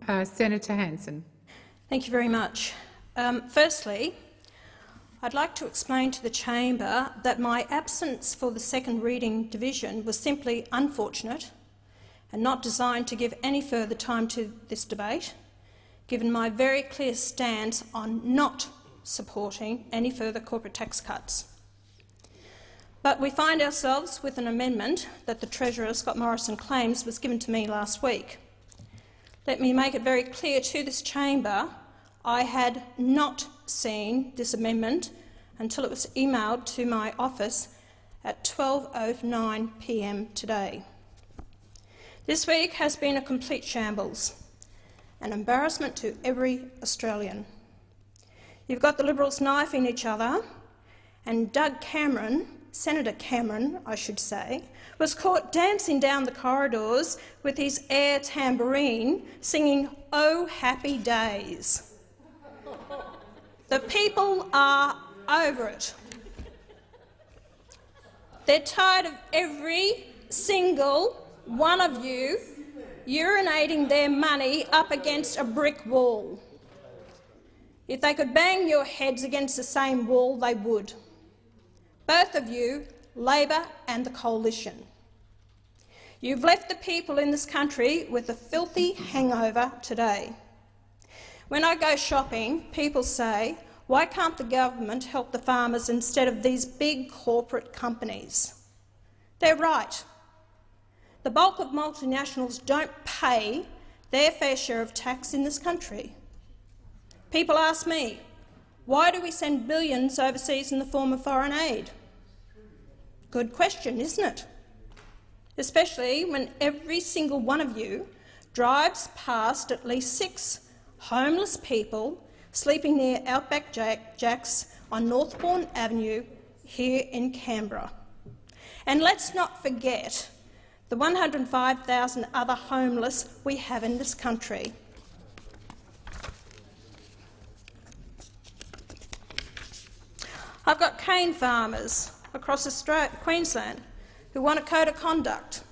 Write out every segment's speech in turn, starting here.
Senator Hanson. Thank you very much. Firstly, I'd like to explain to the chamber that my absence for the second reading division was simply unfortunate and not designed to give any further time to this debate, given my very clear stance on not supporting any further corporate tax cuts. But we find ourselves with an amendment that the Treasurer, Scott Morrison, claims was given to me last week. Let me make it very clear to this chamber I had not seen this amendment until it was emailed to my office at 12:09 p.m. today. This week has been a complete shambles, an embarrassment to every Australian. You've got the Liberals knifing each other, and Doug Cameron, Senator Cameron, I should say, was caught dancing down the corridors with his air tambourine singing "Oh Happy Days." The people are over it. They're tired of every single one of you urinating their money up against a brick wall. If they could bang your heads against the same wall, they would. Both of you, Labor and the Coalition. You've left the people in this country with a filthy hangover today. When I go shopping, people say, why can't the government help the farmers instead of these big corporate companies? They're right. The bulk of multinationals don't pay their fair share of tax in this country. People ask me, why do we send billions overseas in the form of foreign aid? Good question, isn't it? Especially when every single one of you drives past at least 6 homeless people sleeping near Outback Jacks on Northbourne Avenue here in Canberra. And let's not forget the 105,000 other homeless we have in this country. I've got cane farmers across Queensland who want a code of conduct.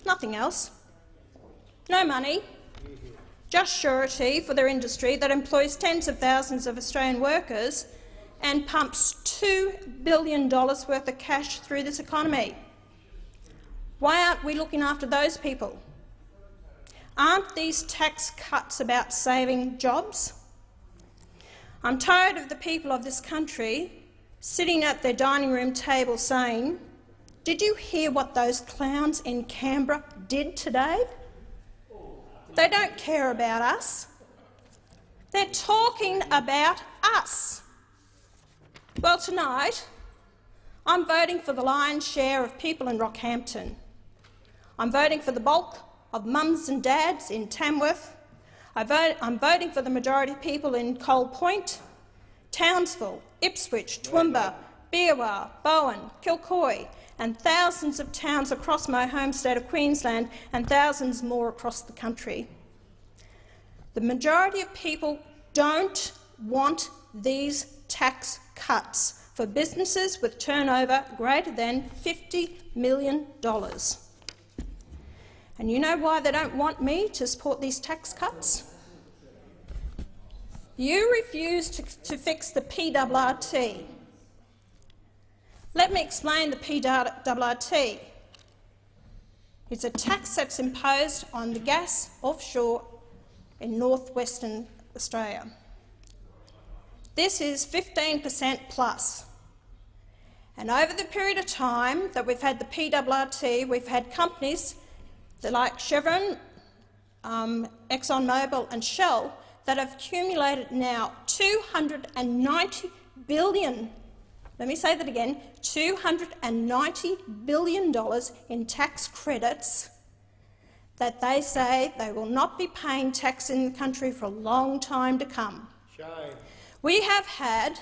Nothing else. No money. Just surety for their industry that employs tens of thousands of Australian workers and pumps $2 billion worth of cash through this economy. Why aren't we looking after those people? Aren't these tax cuts about saving jobs? I'm tired of the people of this country sitting at their dining room table saying, "Did you hear what those clowns in Canberra did today?" They don't care about us. They're talking about us. Well, tonight I'm voting for the lion's share of people in Rockhampton. I'm voting for the bulk of mums and dads in Tamworth. I'm voting for the majority of people in Coal Point, Townsville, Ipswich, Toowoomba, Beerwah, Bowen, Kilcoy, and thousands of towns across my home state of Queensland and thousands more across the country. The majority of people don't want these tax cuts for businesses with turnover greater than $50 million. And you know why they don't want me to support these tax cuts? You refuse to fix the PRRT. Let me explain the PRRT. It's a tax that's imposed on the gas offshore in northwestern Australia. This is 15% plus. And over the period of time that we've had the PRRT, we've had companies like Chevron, ExxonMobil and Shell that have accumulated now $290 billion. Let me say that again, $290 billion in tax credits that they say they will not be paying tax in the country for a long time to come. Shame. We have had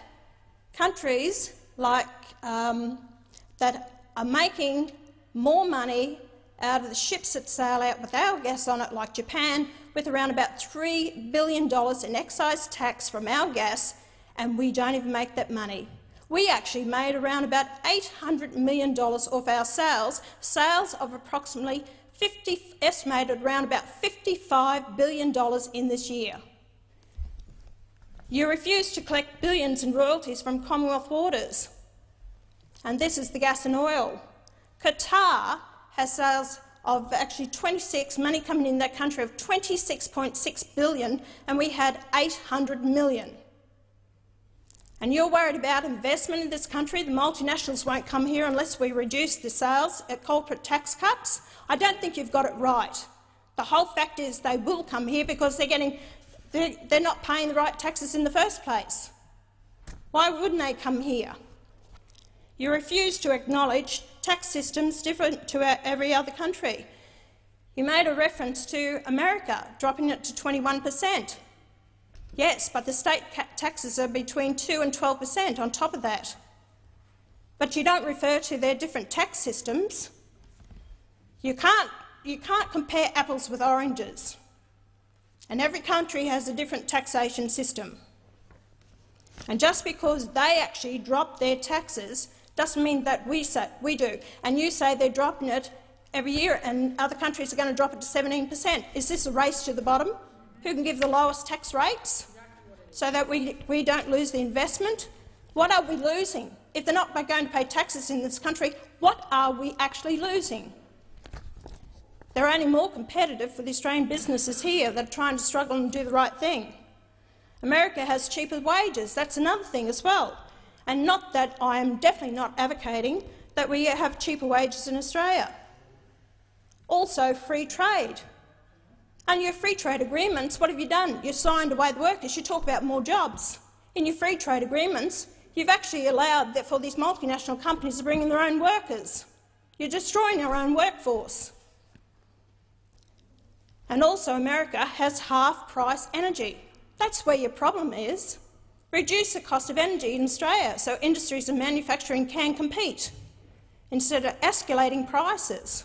countries like that are making more money out of the ships that sail out with our gas on it, like Japan, with around about $3 billion in excise tax from our gas, and we don't even make that money. We actually made around about $800 million off our sales of approximately estimated around about $55 billion in this year. You refuse to collect billions in royalties from Commonwealth waters. And this is the gas and oil. Qatar has sales of actually 26, money coming in that country of $26.6 billion, and we had $800 million. And you're worried about investment in this country? The multinationals won't come here unless we reduce the sales at corporate tax cuts? I don't think you've got it right. The whole fact is they will come here because they're not paying the right taxes in the first place. Why wouldn't they come here? You refuse to acknowledge tax systems different to every other country. You made a reference to America, dropping it to 21%. Yes, but the state taxes are between 2% and 12% on top of that. But you don't refer to their different tax systems. You can't compare apples with oranges. And every country has a different taxation system. And just because they actually drop their taxes doesn't mean that we do. And you say they're dropping it every year and other countries are going to drop it to 17%. Is this a race to the bottom? Who can give the lowest tax rates so that we don't lose the investment? What are we losing? If they're not going to pay taxes in this country, what are we actually losing? They're only more competitive for the Australian businesses here that are trying to struggle and do the right thing. America has cheaper wages. That's another thing as well. And not that I am definitely not advocating that we have cheaper wages in Australia. Also, free trade. And your free trade agreements, what have you done? You've signed away the workers. You talk about more jobs. In your free trade agreements, you've actually allowed for these multinational companies to bring in their own workers. You're destroying our own workforce. And also America has half-price energy. That's where your problem is. Reduce the cost of energy in Australia so industries and manufacturing can compete, instead of escalating prices.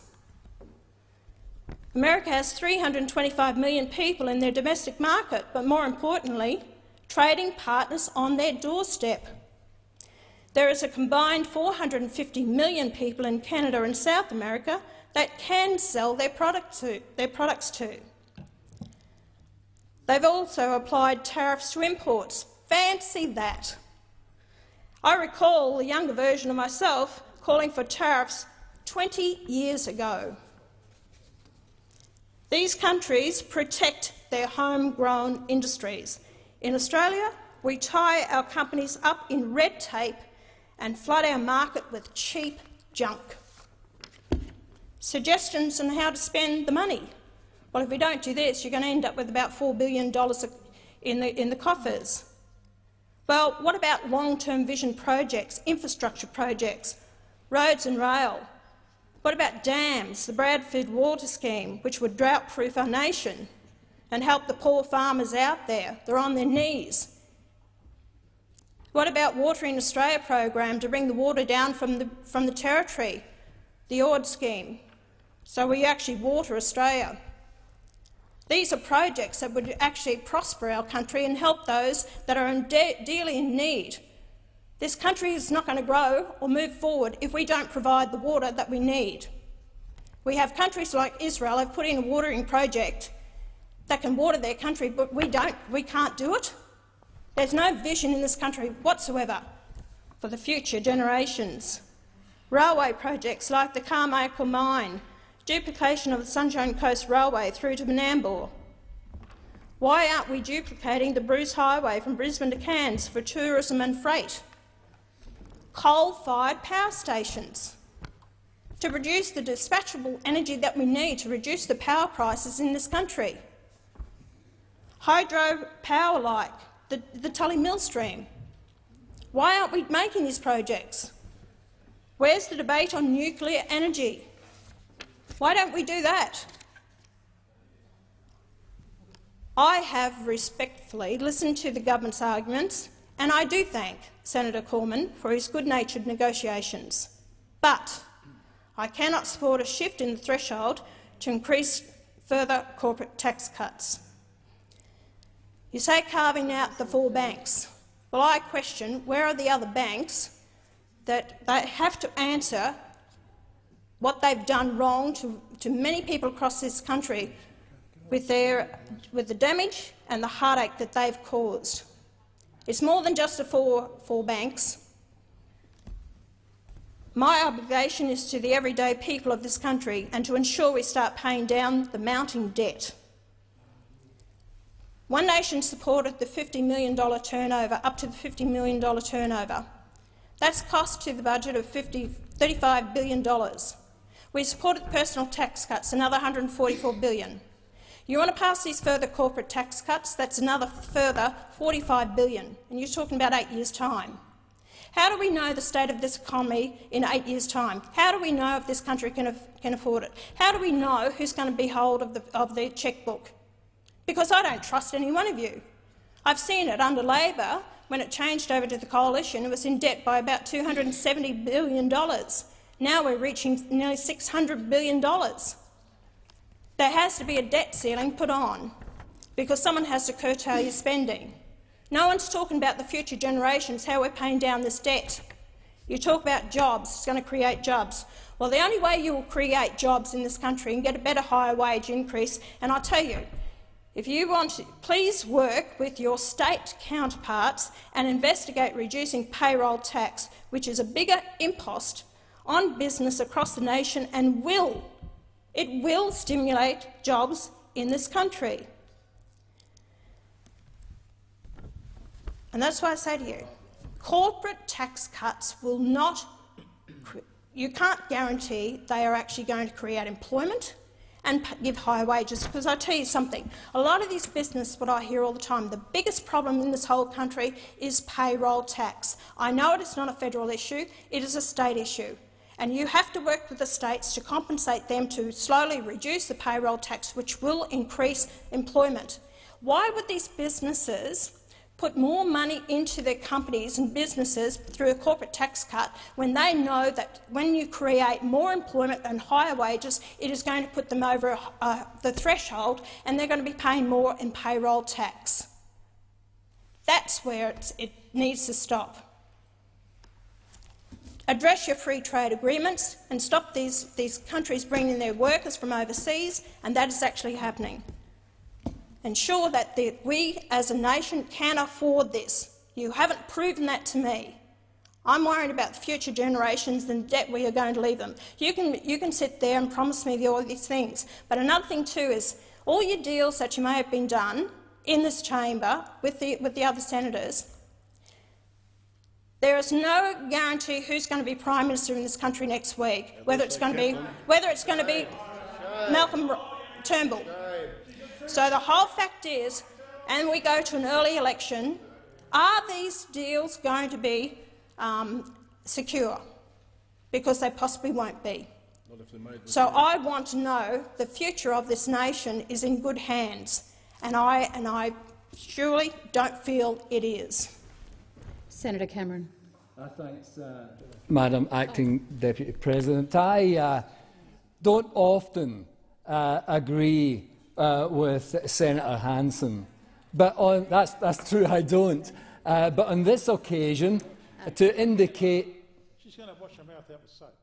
America has 325 million people in their domestic market, but more importantly, trading partners on their doorstep. There is a combined 450 million people in Canada and South America that can sell their products to. They've also applied tariffs to imports. Fancy that. I recall a younger version of myself calling for tariffs 20 years ago. These countries protect their homegrown industries. In Australia, we tie our companies up in red tape and flood our market with cheap junk. Suggestions on how to spend the money. Well, if we don't do this, you're going to end up with about $4 billion in the coffers. Well, what about long-term vision projects, infrastructure projects, roads and rail? What about dams, the Bradford Water Scheme, which would drought-proof our nation and help the poor farmers out there? They're on their knees. What about Watering Australia program to bring the water down from the Territory, the Ord scheme, so we actually water Australia? These are projects that would actually prosper our country and help those that are dearly in need. This country is not going to grow or move forward if we don't provide the water that we need. We have countries like Israel have put in a watering project that can water their country, but we can't do it. There's no vision in this country whatsoever for the future generations. Railway projects like the Carmichael Mine, duplication of the Sunshine Coast Railway through to Menambur. Why aren't we duplicating the Bruce Highway from Brisbane to Cairns for tourism and freight? Coal-fired power stations to produce the dispatchable energy that we need to reduce the power prices in this country. Hydro power like the Tully Mill Stream. Why aren't we making these projects? Where's the debate on nuclear energy? Why don't we do that? I have respectfully listened to the government's arguments, and I do thank Senator Cormann for his good-natured negotiations. But I cannot support a shift in the threshold to increase further corporate tax cuts. You say carving out the 4 banks. Well, I question where are the other banks that they have to answer what they've done wrong to many people across this country with the damage and the heartache that they've caused. It's more than just for banks. My obligation is to the everyday people of this country and to ensure we start paying down the mounting debt. One Nation supported the $50 million turnover, up to the $50 million turnover. That's cost to the budget of $35 billion. We supported personal tax cuts, another $144 billion. You want to pass these further corporate tax cuts, that's another further $45 billion, and you're talking about 8 years' time. How do we know the state of this economy in 8 years' time? How do we know if this country can afford it? How do we know who's going to be hold of the chequebook? Because I don't trust any one of you. I've seen it under Labor. When it changed over to the Coalition, it was in debt by about $270 billion. Now we're reaching nearly $600 billion. There has to be a debt ceiling put on because someone has to curtail your spending. No one's talking about the future generations, how we're paying down this debt. You talk about jobs, it's going to create jobs. Well, the only way you will create jobs in this country and get a better higher wage increase, and I tell you, if you want to, please work with your state counterparts and investigate reducing payroll tax, which is a bigger impost on business across the nation and it will stimulate jobs in this country. And that's why I say to you, corporate tax cuts will not — you can't guarantee they are actually going to create employment and give higher wages, because I tell you something, a lot of these business, what I hear all the time, the biggest problem in this whole country is payroll tax. I know it is not a federal issue, it is a state issue, and you have to work with the states to compensate them to slowly reduce the payroll tax, which will increase employment. Why would these businesses put more money into their companies and businesses through a corporate tax cut when they know that when you create more employment and higher wages, it is going to put them over the threshold and they're going to be paying more in payroll tax? That's where it needs to stop. Address your free trade agreements and stop these countries bringing their workers from overseas, and that is actually happening. Ensure that we as a nation can afford this. You haven't proven that to me. I'm worried about the future generations and the debt we are going to leave them. You can sit there and promise me all these things, but another thing too is all your deals that you may have been done in this chamber with the other senators. There is no guarantee who's going to be Prime Minister in this country next week, whether it's going to be Malcolm Turnbull. So the whole fact is, and we go to an early election, are these deals going to be secure? Because they possibly won't be. So I want to know the future of this nation is in good hands, and I surely don't feel it is. Senator Cameron. Thanks, Madam Acting Deputy President. I don't often agree with Senator Hanson, but that's true, I don't. But on this occasion, to indicate— she's going to wash her mouth out with soap.